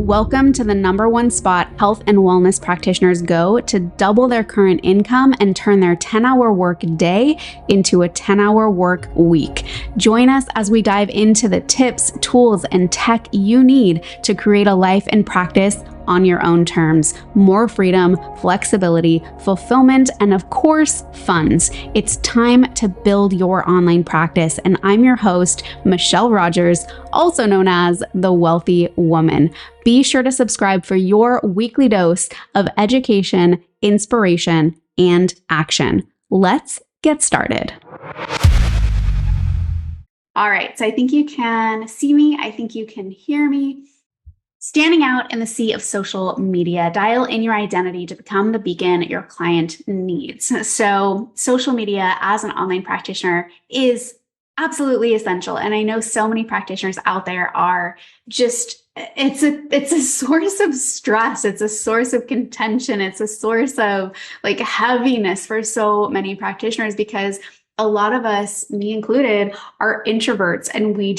Welcome to the #1 spot health and wellness practitioners go to double their current income and turn their 10-hour work day into a 10-hour work week. Join us as we dive into the tips, tools, and tech you need to create a life and practice on your own terms. More freedom, flexibility, fulfillment, and of course, funds. It's time to build your online practice. And I'm your host, Michelle Rogers, also known as the WELLthy Woman. Be sure to subscribe for your weekly dose of education, inspiration, and action. Let's get started. All right, so I think you can see me. I think you can hear me. Standing out in the sea of social media, dial in your identity to become the beacon your client needs. So social media as an online practitioner is absolutely essential. And I know so many practitioners out there are just, it's a source of stress. It's a source of contention. It's a source of like heaviness for so many practitioners because a lot of us, me included, are introverts and we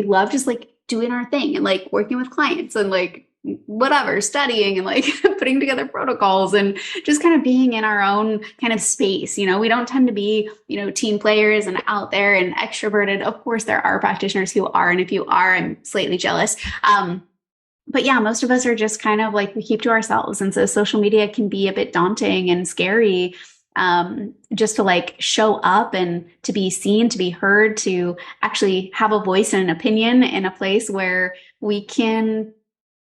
love just like doing our thing and like working with clients and like whatever, studying and like putting together protocols and just kind of being in our own kind of space. You know, we don't tend to be, team players and out there and extroverted. Of course, there are practitioners who are. And if you are, I'm slightly jealous. But yeah, most of us are just kind of like we keep to ourselves. And so social media can be a bit daunting and scary. Just to like show up and to be seen, to be heard, to actually have a voice and an opinion in a place where we can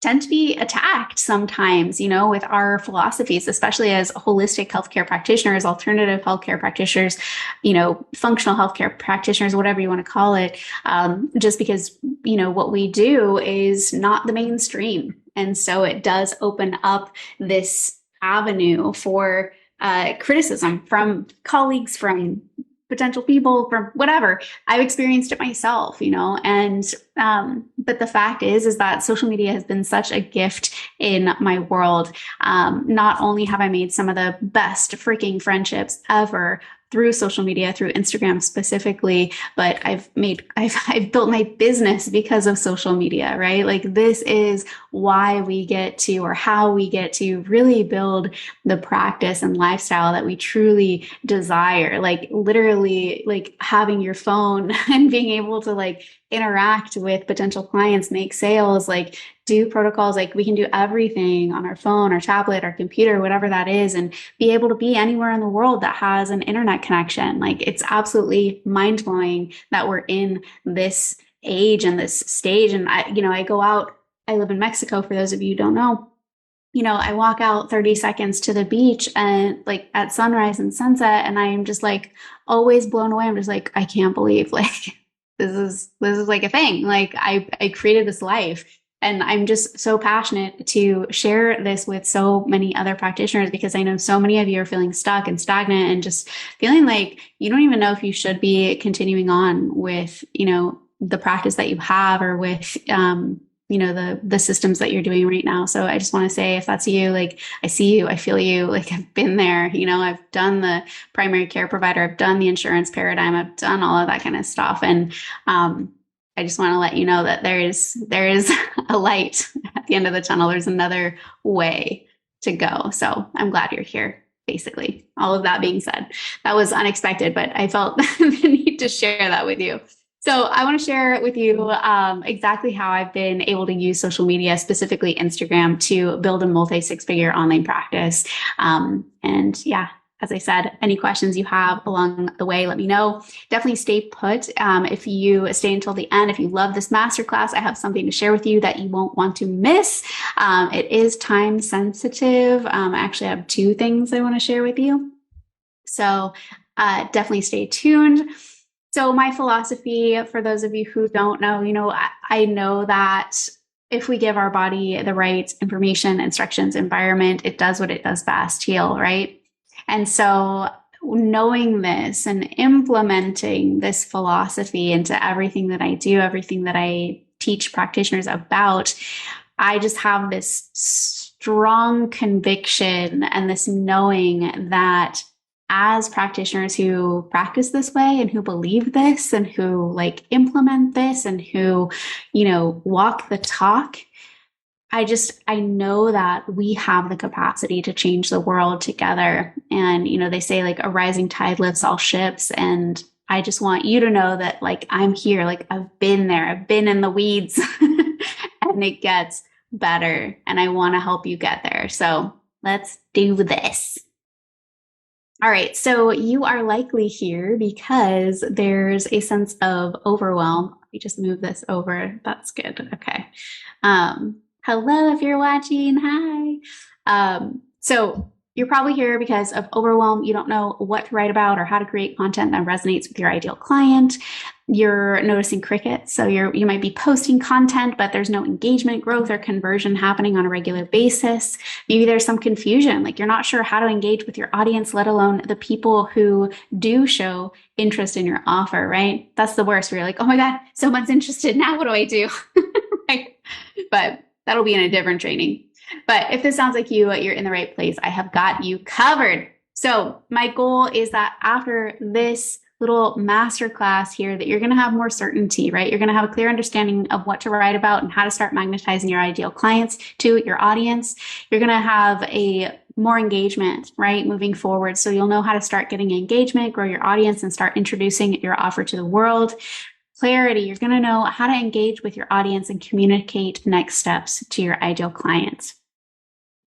tend to be attacked sometimes, with our philosophies, especially as holistic healthcare practitioners, alternative healthcare practitioners, functional healthcare practitioners, whatever you want to call it, just because, what we do is not the mainstream. And so it does open up this avenue for criticism from colleagues, from potential people, from whatever. I've experienced it myself, but the fact is that social media has been such a gift in my world. Not only have I made some of the best freaking friendships ever through social media, through Instagram specifically, but I've built my business because of social media, right? Like this is why we get to, or how we get to really build the practice and lifestyle that we truly desire. Like literally like having your phone and being able to like interact with potential clients, make sales, like do protocols, like we can do everything on our phone, our tablet, our computer, whatever that is, and be able to be anywhere in the world that has an internet connection. Like it's absolutely mind blowing that we're in this age and this stage. And I go out, I live in Mexico for those of you who don't know. I walk out 30 seconds to the beach and like at sunrise and sunset, and I am just like always blown away. I'm just like, I can't believe like this is like a thing. Like I created this life. And I'm just so passionate to share this with so many other practitioners because I know so many of you are feeling stuck and stagnant and just feeling like you don't even know if you should be continuing on with, the practice that you have or with, the systems that you're doing right now. So I just want to say, if that's you, like I see you, I feel you, like I've been there, I've done the primary care provider, I've done the insurance paradigm, I've done all of that kind of stuff. And, I just want to let you know that there is a light at the end of the tunnel. There's another way to go. So I'm glad you're here, basically. All of that being said, that was unexpected, but I felt the need to share that with you. So I want to share with you exactly how I've been able to use social media, specifically Instagram, to build a multi-six-figure online practice. And yeah, as I said, any questions you have along the way, let me know. Definitely stay put. If you stay until the end, if you love this masterclass, I have something to share with you that you won't want to miss. It is time sensitive. I actually have 2 things I want to share with you. So definitely stay tuned. So my philosophy, for those of you who don't know, I know that if we give our body the right information, instructions, environment, it does what it does best, heal, right? And so knowing this and implementing this philosophy into everything that I do, everything that I teach practitioners about, I just have this strong conviction and this knowing that as practitioners who practice this way and who believe this and who like implement this and who, walk the talk, I know that we have the capacity to change the world together. And, they say like a rising tide lifts all ships. And I just want you to know that like I'm here, like I've been there, I've been in the weeds and it gets better. And I want to help you get there. So let's do this. All right, so you are likely here because there's a sense of overwhelm. Let me just move this over. That's good. Okay. Hello, if you're watching. Hi. So you're probably here because of overwhelm. You don't know what to write about or how to create content that resonates with your ideal client. You're noticing crickets. So you might be posting content, but there's no engagement, growth, or conversion happening on a regular basis. Maybe there's some confusion, like you're not sure how to engage with your audience, let alone the people who do show interest in your offer, right? That's the worst. Where you're like, oh my God, someone's interested. Now what do I do? Right? But that'll be in a different training. But if this sounds like you're in the right place. I have got you covered. So my goal is that after this little masterclass here, that you're going to have more certainty, right? You're going to have a clear understanding of what to write about and how to start magnetizing your ideal clients to your audience. You're going to have a more engagement, right? Moving forward. So you'll know how to start getting engagement, grow your audience, and start introducing your offer to the world. Clarity, you're going to know how to engage with your audience and communicate next steps to your ideal clients.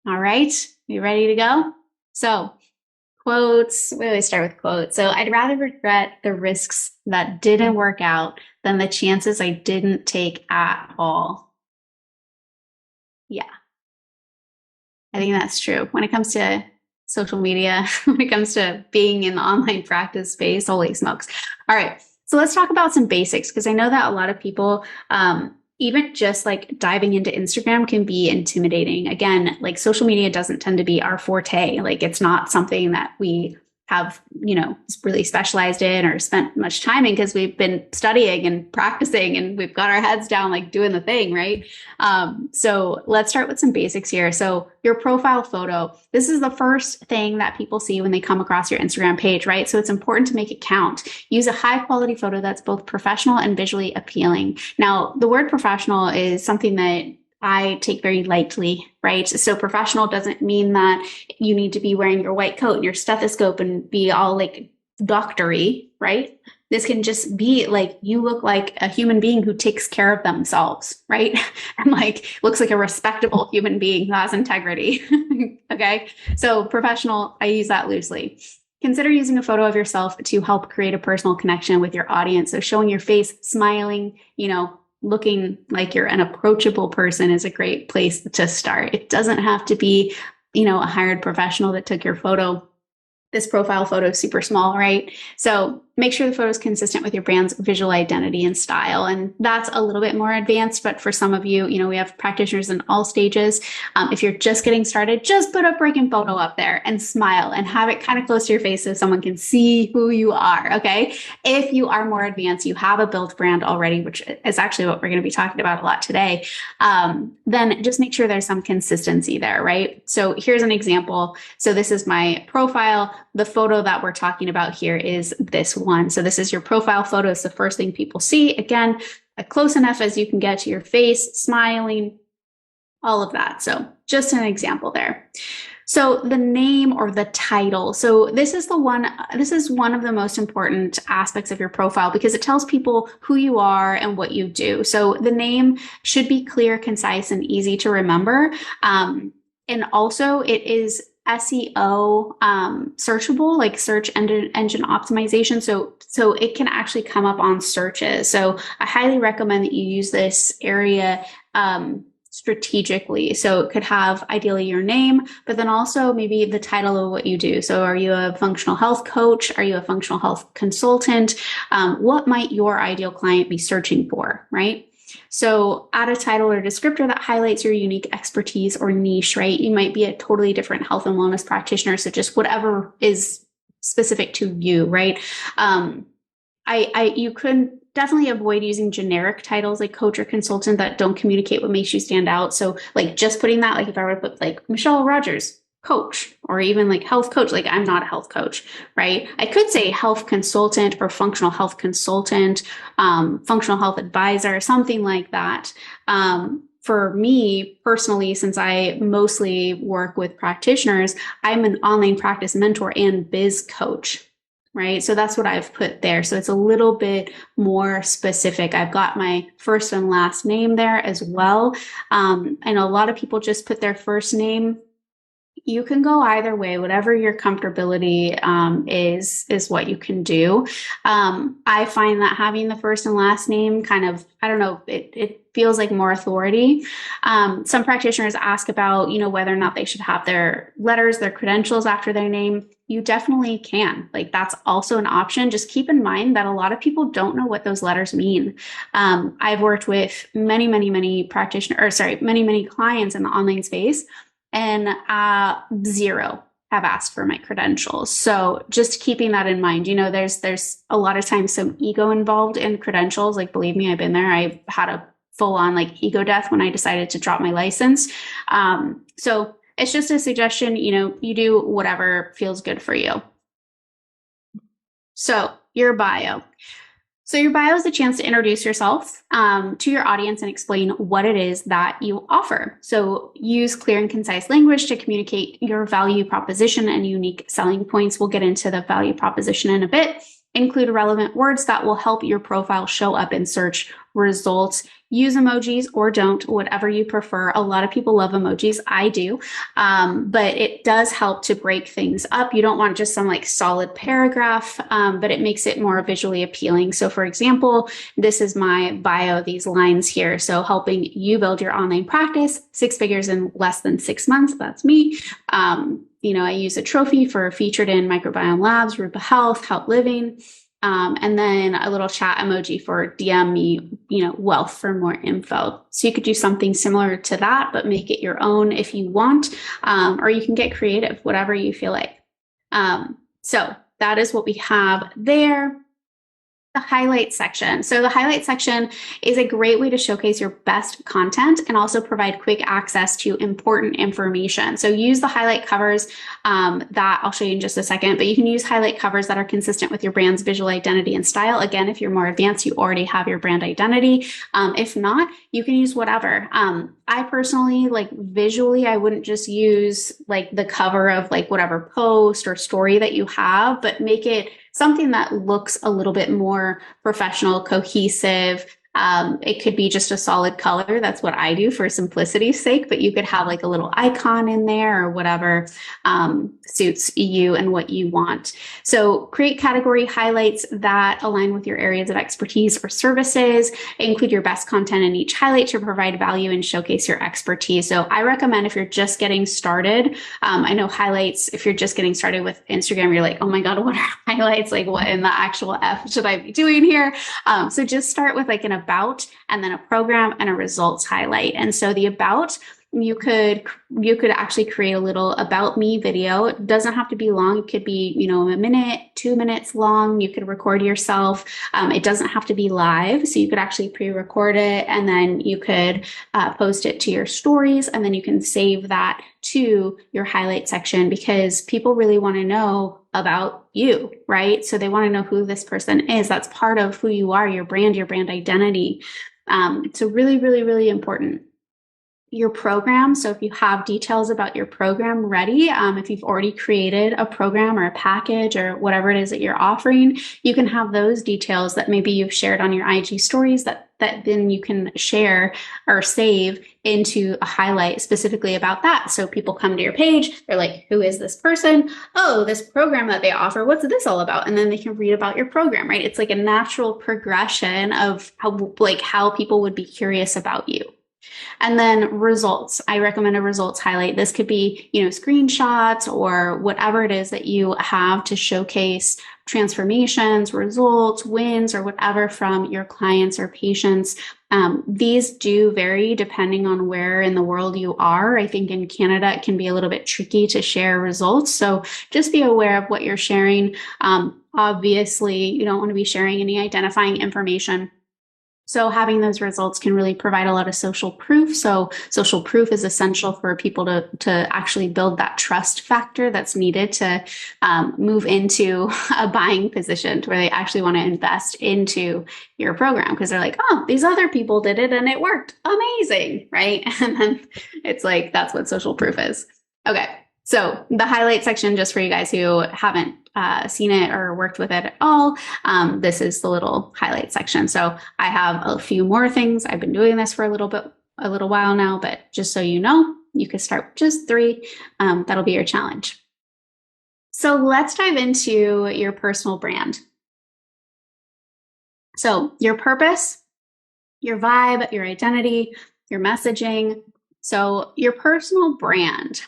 All right, you ready to go? So quotes, we always start with quotes. So I'd rather regret the risks that didn't work out than the chances I didn't take at all. Yeah, I think that's true. When it comes to social media, when it comes to being in the online practice space, holy smokes. All right. So let's talk about some basics, because I know that a lot of people, even just like diving into Instagram can be intimidating. Again, like social media doesn't tend to be our forte. Like it's not something that we have, really specialized in or spent much time in, because we've been studying and practicing and we've got our heads down, like doing the thing, right? So let's start with some basics here. So your profile photo, this is the first thing that people see when they come across your Instagram page, right? So it's important to make it count. Use a high quality photo that's both professional and visually appealing. Now, the word professional is something that I take very lightly, right? So professional doesn't mean that you need to be wearing your white coat and your stethoscope and be all like doctory, right? This can just be like, you look like a human being who takes care of themselves, right? And like, looks like a respectable human being who has integrity. Okay. So professional, I use that loosely. Consider using a photo of yourself to help create a personal connection with your audience. So showing your face, smiling, looking like you're an approachable person is a great place to start. It doesn't have to be, a hired professional that took your photo. This profile photo is super small, right? So make sure the photo is consistent with your brand's visual identity and style. And that's a little bit more advanced, but for some of you, we have practitioners in all stages. If you're just getting started, just put a freaking photo up there and smile and have it kind of close to your face so someone can see who you are, okay? If you are more advanced, you have a built brand already, which is actually what we're going to be talking about a lot today, then just make sure there's some consistency there, right? So here's an example. So this is my profile. The photo that we're talking about here is this one. So this is your profile photo. It's the first thing people see. Again, close enough as you can get to your face, smiling, all of that. So just an example there. So the name or the title. So this is one of the most important aspects of your profile, because it tells people who you are and what you do. So the name should be clear, concise, and easy to remember. And also it is SEO searchable, like search engine optimization. So it can actually come up on searches. So I highly recommend that you use this area strategically. So it could have ideally your name, but then also maybe the title of what you do. So are you a functional health coach? Are you a functional health consultant? What might your ideal client be searching for, right? So add a title or descriptor that highlights your unique expertise or niche, right? You might be a totally different health and wellness practitioner. So just whatever is specific to you, right? You could definitely avoid using generic titles like coach or consultant that don't communicate what makes you stand out. So like just putting that, like if I were to put like Michelle Rogers, coach, or even like health coach, like I'm not a health coach, right? I could say health consultant or functional health consultant, functional health advisor, something like that. for me personally, since I mostly work with practitioners, I'm an online practice mentor and biz coach, right? So that's what I've put there. So it's a little bit more specific. I've got my first and last name there as well. I know a lot of people just put their first name. You can go either way. Whatever your comfortability is what you can do. I find that having the first and last name kind of, I don't know, it feels like more authority. Some practitioners ask about, whether or not they should have their letters, their credentials after their name. You definitely can. Like, that's also an option. Just keep in mind that a lot of people don't know what those letters mean. I've worked with many, many, many many clients in the online space, and zero have asked for my credentials. So just keeping that in mind, there's a lot of times some ego involved in credentials. Like, believe me, I've been there. I had a full on ego death when I decided to drop my license. So it's just a suggestion, you do whatever feels good for you. So your bio. So your bio is a chance to introduce yourself to your audience and explain what it is that you offer. So use clear and concise language to communicate your value proposition and unique selling points. We'll get into the value proposition in a bit. Include relevant words that will help your profile show up in search results. Use emojis or don't, whatever you prefer. A lot of people love emojis. I do. But it does help to break things up. You don't want just some solid paragraph, but it makes it more visually appealing. So for example, this is my bio, these lines here. So helping you build your online practice, 6 figures in less than 6 months. That's me. I use a trophy for featured in Microbiome Labs, Rupa Health, Help Living. And then a little chat emoji for DM me, Wealth for more info. So you could do something similar to that, but make it your own if you want, or you can get creative, whatever you feel like. So that is what we have there. The highlight section. So the highlight section is a great way to showcase your best content and also provide quick access to important information. So use the highlight covers that I'll show you in just a second, but you can use highlight covers that are consistent with your brand's visual identity and style. Again, if you're more advanced, you already have your brand identity. If not, you can use whatever. I personally, visually, I wouldn't just use the cover of whatever post or story that you have, but make it something that looks a little bit more professional, cohesive. It could be just a solid color. That's what I do for simplicity's sake, but you could have a little icon in there or whatever suits you and what you want. So create category highlights that align with your areas of expertise or services. Include your best content in each highlight to provide value and showcase your expertise. So I recommend if you're just getting started, I know highlights, if you're just getting started with Instagram, you're like, oh my God, what are highlights? What in the actual F should I be doing here? So just start with an about, and then a program and a results highlight. And so the about, you could actually create a little about me video. It doesn't have to be long. It could be, a minute, 2 minutes long. You could record yourself. It doesn't have to be live. So you could actually pre-record it, and then you could post it to your stories, and then you can save that to your highlight section, because people really want to know about you, right? So they want to know who this person is. That's part of who you are, your brand identity. So really, really, really important. Your program. So if you have details about your program ready, if you've already created a program or a package or whatever it is that you're offering, you can have those details that maybe you've shared on your IG stories that then you can share or save into a highlight specifically about that. So people come to your page, they're like, who is this person? Oh, this program that they offer, what's this all about? And then they can read about your program, right? It's a natural progression of how people would be curious about you. And then results. I recommend a results highlight. This could be, screenshots or whatever it is that you have to showcase transformations, results, wins, or whatever from your clients or patients. These do vary depending on where in the world you are. I think in Canada, it can be a little bit tricky to share results. So just be aware of what you're sharing. Obviously, you don't want to be sharing any identifying information So having those results can really provide a lot of social proof. So social proof is essential for people to actually build that trust factor that's needed to move into a buying position to where they actually want to invest into your program because they're like, oh, these other people did it and it worked. Amazing, right? And then it's like, that's what social proof is. Okay. So the highlight section, just for you guys who haven't seen it or worked with it at all, this is the little highlight section. So I have a few more things. I've been doing this for a little while now, but just so you know, you can start with just 3. That'll be your challenge. So let's dive into your personal brand. So your purpose, your vibe, your identity, your messaging. So your personal brand.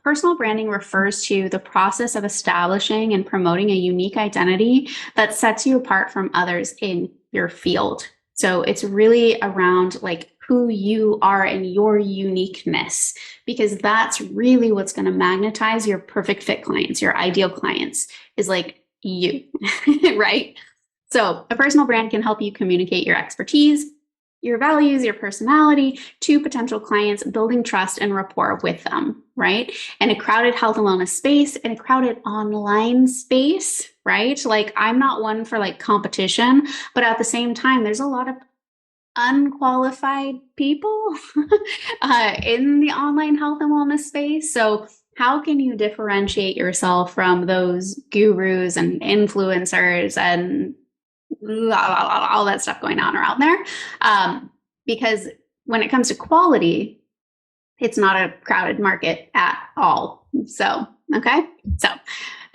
Personal branding refers to the process of establishing and promoting a unique identity that sets you apart from others in your field. So it's really around like who you are and your uniqueness, because that's really what's going to magnetize your perfect fit clients, your ideal clients, is like you, right? So a personal brand can help you communicate your expertise, your values, your personality to potential clients, building trust and rapport with them, right? In a crowded health and wellness space, in a crowded online space, right? Like I'm not one for like competition, but at the same time, there's a lot of unqualified people in the online health and wellness space. So how can you differentiate yourself from those gurus and influencers and all that stuff going on around there? Because when it comes to quality, it's not a crowded market at all. So, okay. So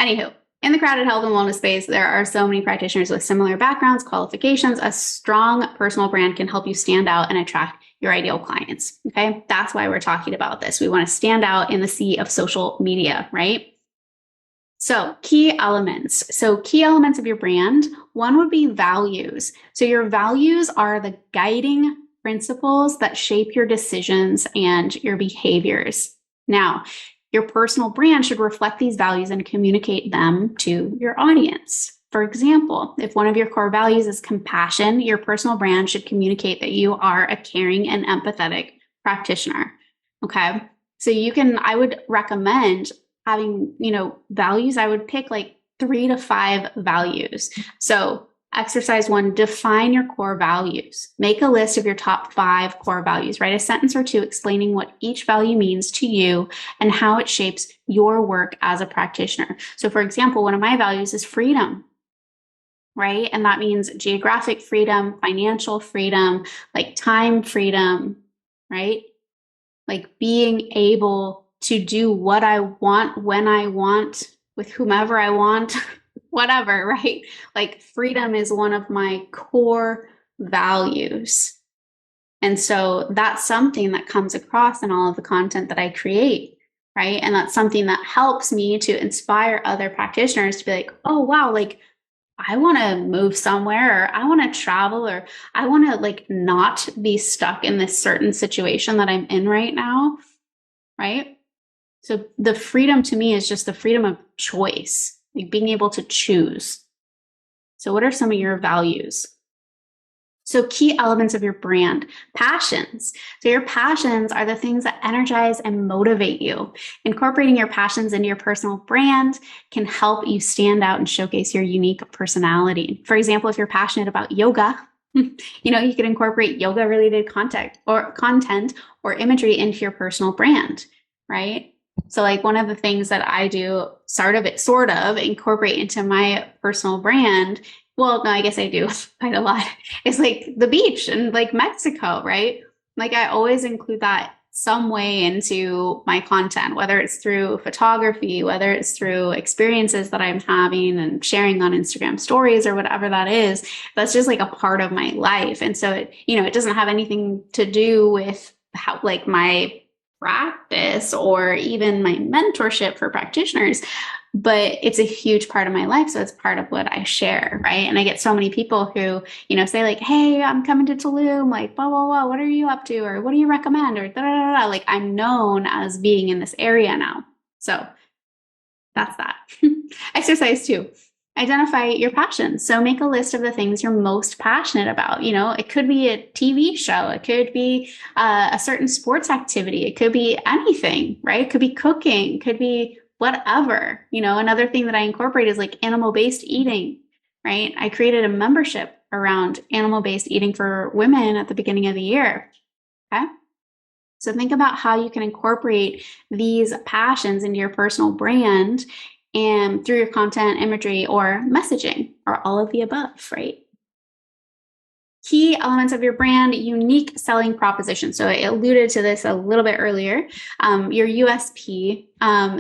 anywho, in the crowded health and wellness space, there are so many practitioners with similar backgrounds, qualifications. A strong personal brand can help you stand out and attract your ideal clients. Okay. That's why we're talking about this. We want to stand out in the sea of social media, right? So key elements. So key elements of your brand, one would be values. So your values are the guiding principles that shape your decisions and your behaviors. Now, your personal brand should reflect these values and communicate them to your audience. For example, if one of your core values is compassion, your personal brand should communicate that you are a caring and empathetic practitioner. Okay. So I would recommend having, values. I would pick like 3 to 5 values. So exercise 1, define your core values. Make a list of your top 5 core values. Write a sentence or 2 explaining what each value means to you and how it shapes your work as a practitioner. So for example, one of my values is freedom, right? And that means geographic freedom, financial freedom, like time freedom, right? Like being able to do what I want, when I want, with whomever I want, whatever, right? Like freedom is one of my core values. And so that's something that comes across in all of the content that I create, right? And that's something that helps me to inspire other practitioners to be like, oh, wow, like I want to move somewhere, or I want to travel, or I want to like not be stuck in this certain situation that I'm in right now, right? So the freedom to me is just the freedom of choice, like being able to choose. So what are some of your values? So key elements of your brand, passions. So your passions are the things that energize and motivate you. Incorporating your passions into your personal brand can help you stand out and showcase your unique personality. For example, if you're passionate about yoga, you can incorporate yoga related content or imagery into your personal brand, right? So like one of the things that I do sort of incorporate into my personal brand, well, no, I guess I do quite a lot, is like the beach and like Mexico, right? Like I always include that some way into my content, whether it's through photography, whether it's through experiences that I'm having and sharing on Instagram stories or whatever that is. That's just like a part of my life. And so it doesn't have anything to do with how like my practice or even my mentorship for practitioners, but it's a huge part of my life. So it's part of what I share, right? And I get so many people who, say like, hey, I'm coming to Tulum, like, blah, blah, blah, what are you up to? Or what do you recommend? Or da, da, da, da. Like I'm known as being in this area now. So that's that. Exercise 2. Identify your passions. So make a list of the things you're most passionate about. It could be a TV show. It could be a certain sports activity. It could be anything, right? It could be cooking, could be whatever. Another thing that I incorporate is like animal-based eating, right? I created a membership around animal-based eating for women at the beginning of the year. Okay. So think about how you can incorporate these passions into your personal brand and through your content, imagery, or messaging, or all of the above, right? Key elements of your brand, unique selling proposition. So I alluded to this a little bit earlier, your USP.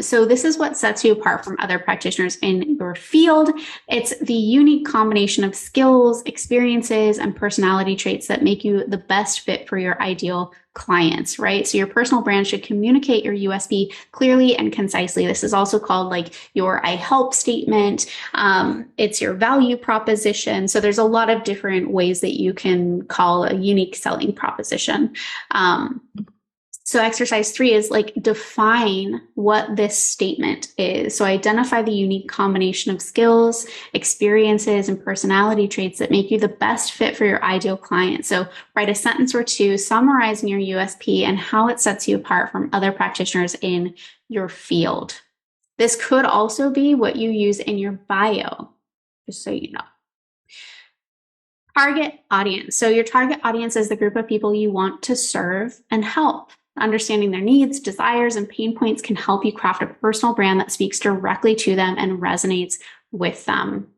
So this is what sets you apart from other practitioners in your field. It's the unique combination of skills, experiences, and personality traits that make you the best fit for your ideal clients, right? So your personal brand should communicate your USP clearly and concisely. This is also called like your I help statement. It's your value proposition. So there's a lot of different ways that you can call a unique selling proposition. So exercise 3 is like define what this statement is. So identify the unique combination of skills, experiences, and personality traits that make you the best fit for your ideal client. So write a sentence or two summarizing your USP and how it sets you apart from other practitioners in your field. This could also be what you use in your bio, just so you know. Target audience. So your target audience is the group of people you want to serve and help. Understanding their needs, desires, and pain points can help you craft a personal brand that speaks directly to them and resonates with them,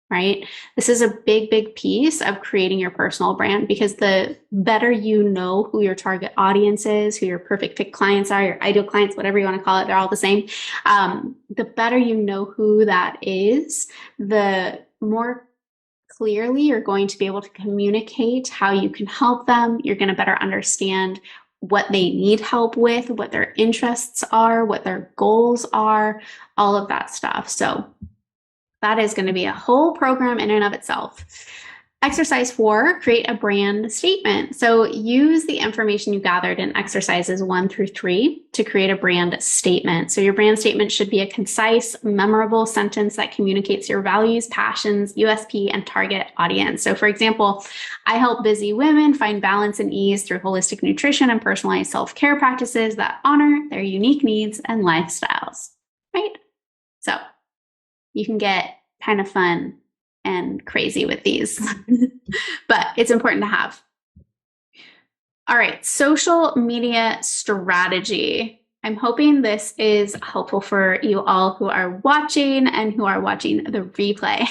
right? This is a big, big piece of creating your personal brand, because the better you know who your target audience is, who your perfect fit clients are, your ideal clients, whatever you want to call it, they're all the same. The better you know who that is, the more clearly you're going to be able to communicate how you can help them. You're going to better understand what they need help with, what their interests are, what their goals are, all of that stuff. So that is going to be a whole program in and of itself. Exercise 4, create a brand statement. So use the information you gathered in exercises 1 through 3 to create a brand statement. So your brand statement should be a concise, memorable sentence that communicates your values, passions, USP, and target audience. So for example, I help busy women find balance and ease through holistic nutrition and personalized self-care practices that honor their unique needs and lifestyles, right? So you can get kind of fun and crazy with these, but it's important to have. All right, social media strategy. I'm hoping this is helpful for you all who are watching and who are watching the replay.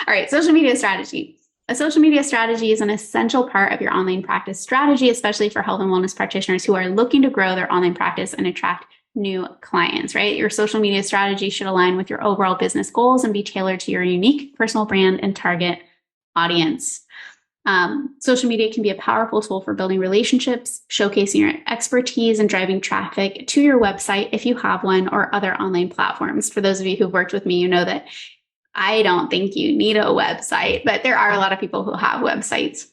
All right, social media strategy. A social media strategy is an essential part of your online practice strategy, especially for health and wellness practitioners who are looking to grow their online practice and attract new clients, right? Your social media strategy should align with your overall business goals and be tailored to your unique personal brand and target audience. Social media can be a powerful tool for building relationships, showcasing your expertise, and driving traffic to your website if you have one, or other online platforms. For those of you who've worked with me, you know that I don't think you need a website, but there are a lot of people who have websites.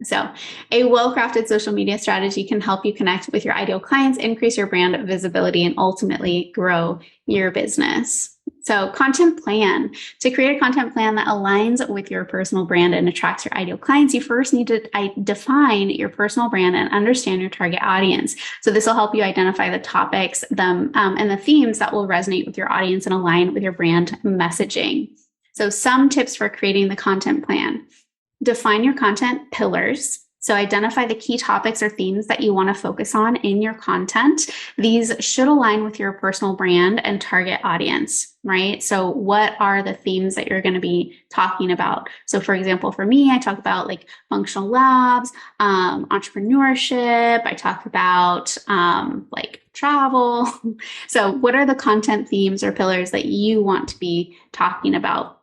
So a well-crafted social media strategy can help you connect with your ideal clients, increase your brand visibility, and ultimately grow your business. So content plan. To create a content plan that aligns with your personal brand and attracts your ideal clients, you first need to define your personal brand and understand your target audience. So this will help you identify the topics and the themes that will resonate with your audience and align with your brand messaging. So some tips for creating the content plan. Define your content pillars. So identify the key topics or themes that you want to focus on in your content. These should align with your personal brand and target audience, right? So what are the themes that you're going to be talking about? So for example, for me, I talk about like functional labs, entrepreneurship. I talk about like travel. So what are the content themes or pillars that you want to be talking about?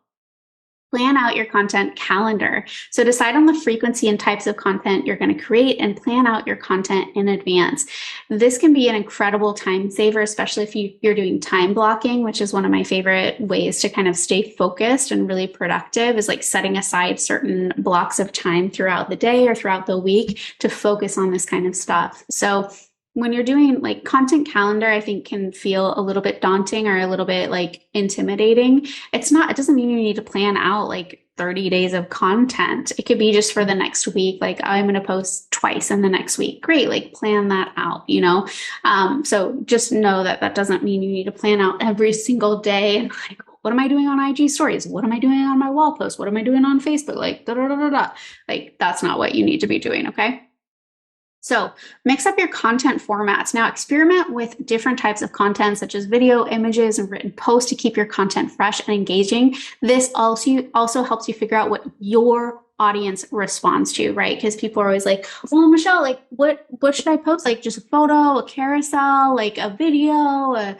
Plan out your content calendar. So decide on the frequency and types of content you're going to create and plan out your content in advance. This can be an incredible time saver, especially if you're doing time blocking, which is one of my favorite ways to kind of stay focused and really productive, is like setting aside certain blocks of time throughout the day or throughout the week to focus on this kind of stuff. So when you're doing like content calendar, I think can feel a little bit daunting or a little bit like intimidating. It doesn't mean you need to plan out like 30 days of content. It could be just for the next week. Like I'm going to post twice in the next week. Great. Like plan that out, you know? So just know that that doesn't mean you need to plan out every single day and like, what am I doing on IG stories? What am I doing on my wall post? What am I doing on Facebook? Like, da, da, da, da, da. Like that's not what you need to be doing. Okay. So mix up your content formats. Now experiment with different types of content such as video, images, and written posts to keep your content fresh and engaging. This also helps you figure out what your audience responds to, right? Because people are always like, well, Michelle, like what should I post? Like just a photo, a carousel, like a video, a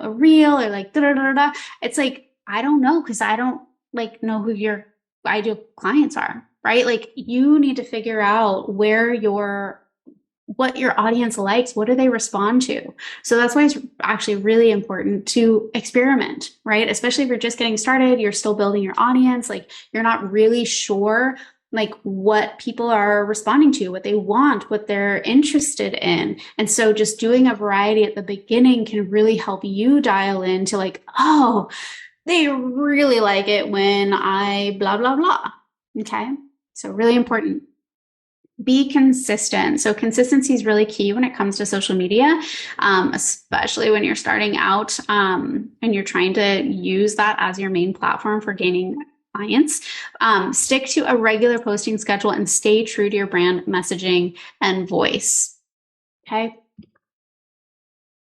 reel, or like da da da da. It's like, I don't know, because I don't like know who your ideal clients are, right? Like you need to figure out what your audience likes, what do they respond to? So that's why it's actually really important to experiment, right? Especially if you're just getting started, you're still building your audience, like you're not really sure like what people are responding to, what they want, what they're interested in. And so just doing a variety at the beginning can really help you dial into like, oh, they really like it when I blah, blah, blah. Okay. So really important. Be consistent. So consistency is really key when it comes to social media, especially when you're starting out and you're trying to use that as your main platform for gaining clients. Stick to a regular posting schedule and stay true to your brand messaging and voice. Okay.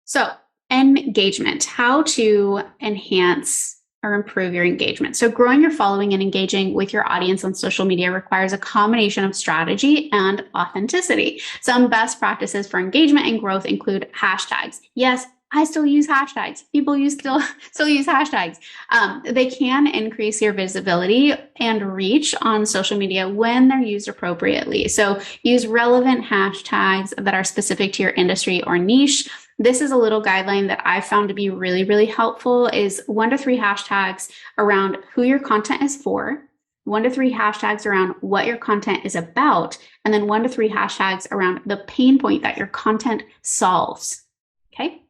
So engagement, how to enhance or improve your engagement. So growing your following and engaging with your audience on social media requires a combination of strategy and authenticity. Some best practices for engagement and growth include hashtags. Yes, I still use hashtags. People still use hashtags. They can increase your visibility and reach on social media when they're used appropriately. So use relevant hashtags that are specific to your industry or niche. This is a little guideline that I found to be really, really helpful is 1 to 3 hashtags around who your content is for, 1 to 3 hashtags around what your content is about, and then 1 to 3 hashtags around the pain point that your content solves. Okay.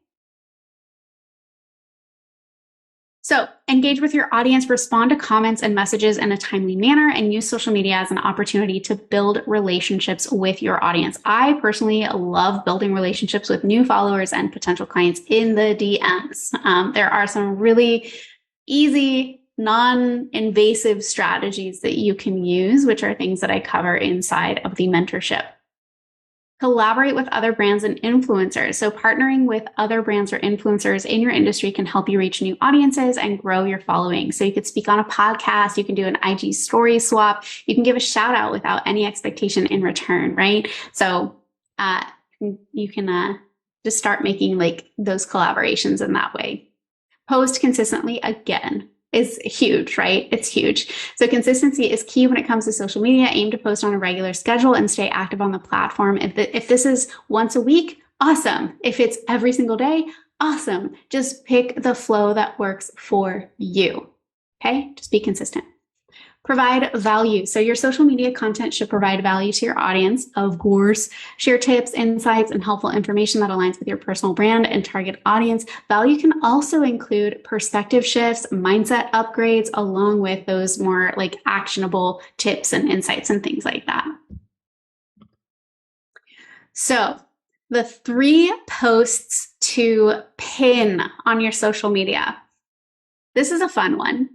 So engage with your audience, respond to comments and messages in a timely manner, and use social media as an opportunity to build relationships with your audience. I personally love building relationships with new followers and potential clients in the DMs. There are some really easy, non-invasive strategies that you can use, which are things that I cover inside of the mentorship. Collaborate with other brands and influencers. So partnering with other brands or influencers in your industry can help you reach new audiences and grow your following. So you could speak on a podcast, you can do an IG story swap, you can give a shout out without any expectation in return, right? So you can just start making like those collaborations in that way. Post consistently again is huge, right? It's huge. So consistency is key when it comes to social media. Aim to post on a regular schedule and stay active on the platform. If this is once a week, awesome. If it's every single day, awesome. Just pick the flow that works for you. Okay? Just be consistent. Provide value. So your social media content should provide value to your audience, of course. Share tips, insights, and helpful information that aligns with your personal brand and target audience. Value can also include perspective shifts, mindset upgrades, along with those more like actionable tips and insights and things like that. So the 3 posts to pin on your social media. This is a fun one,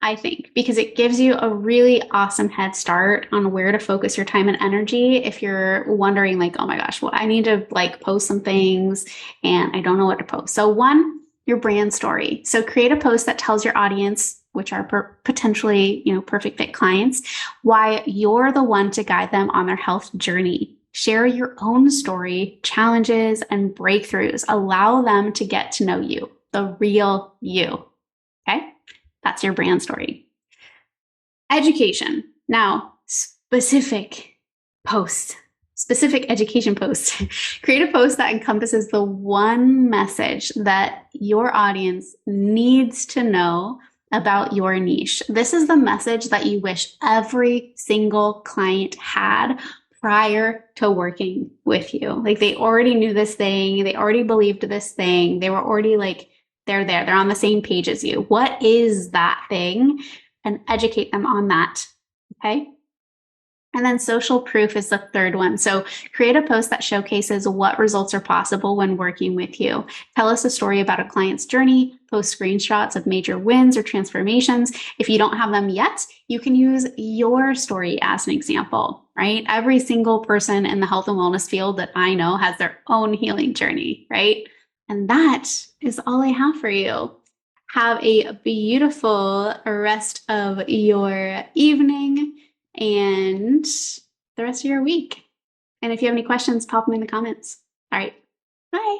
I think, because it gives you a really awesome head start on where to focus your time and energy. If you're wondering like, oh my gosh, well, I need to like post some things and I don't know what to post. So 1, your brand story. So create a post that tells your audience, which are potentially, perfect fit clients, why you're the one to guide them on their health journey. Share your own story, challenges, and breakthroughs. Allow them to get to know you, the real you. Okay? That's your brand story. Education. Now, specific education posts. Create a post that encompasses the one message that your audience needs to know about your niche. This is the message that you wish every single client had prior to working with you. Like they already knew this thing. They already believed this thing. They were already like, they're there. They're on the same page as you. What is that thing? And educate them on that. Okay. And then social proof is the third one. So create a post that showcases what results are possible when working with you. Tell us a story about a client's journey, post screenshots of major wins or transformations. If you don't have them yet, you can use your story as an example, right? Every single person in the health and wellness field that I know has their own healing journey, right? And that is all I have for you. Have a beautiful rest of your evening and the rest of your week. And if you have any questions, pop them in the comments. All right. Bye.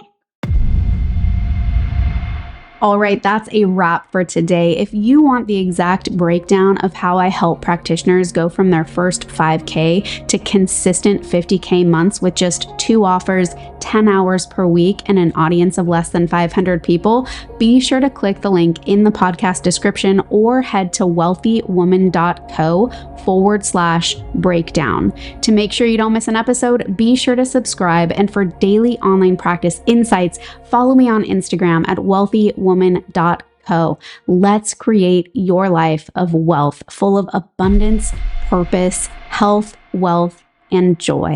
All right, that's a wrap for today. If you want the exact breakdown of how I help practitioners go from their first 5K to consistent 50K months with just 2 offers, 10 hours per week, and an audience of less than 500 people, be sure to click the link in the podcast description or head to wealthywoman.co/breakdown. To make sure you don't miss an episode, be sure to subscribe. And for daily online practice insights, follow me on Instagram at wealthywoman.co. Let's create your life of wealth, full of abundance, purpose, health, wealth, and joy.